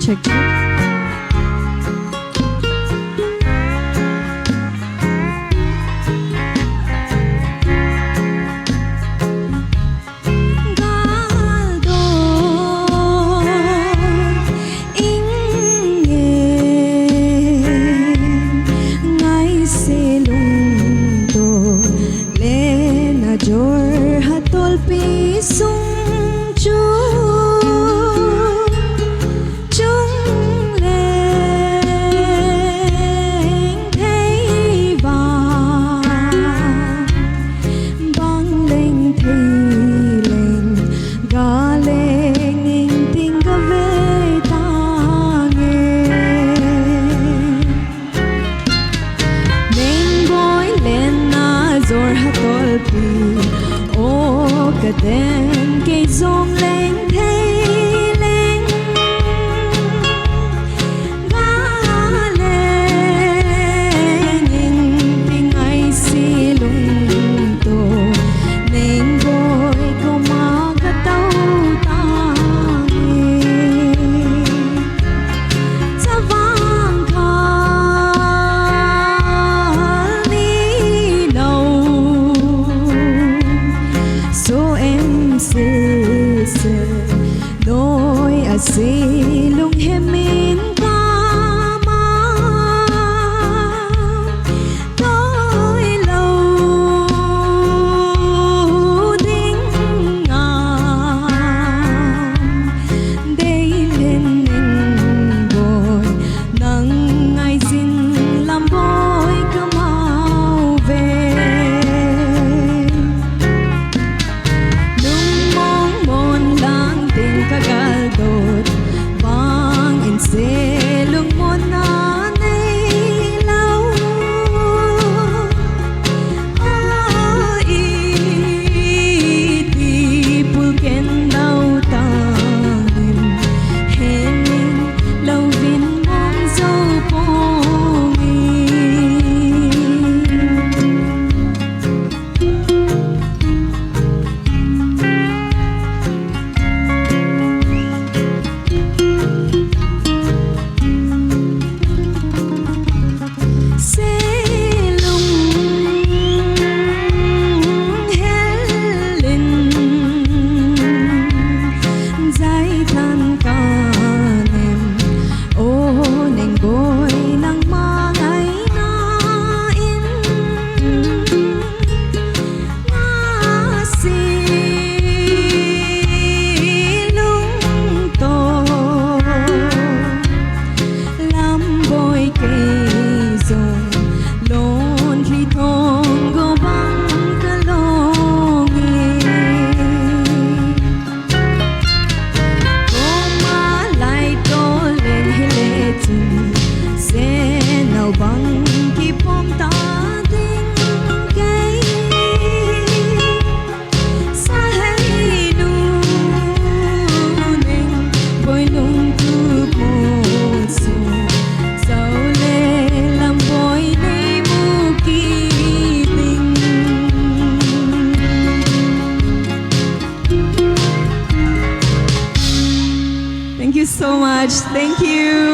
check. Jorhat tolpi sung chung lên thấy vàng băng lên thấy lên gà lên ninh tình gà về ta nghe Nengboi lenna Jorhat tolpi Kaden kay zong leng thay leng ga leng in tình ai si lung to Nengboi ko magatau tang sa vang khal ni nâu so em se đôi si lung hem min ca ma đôi lâu đinh ngang đây lên Nengboi nắng ngày xin làm bôi cơ mau về kagaldot bang in selung mo na nay law iti pulken daw tangin hening lawin mong Thank you so much. Thank you.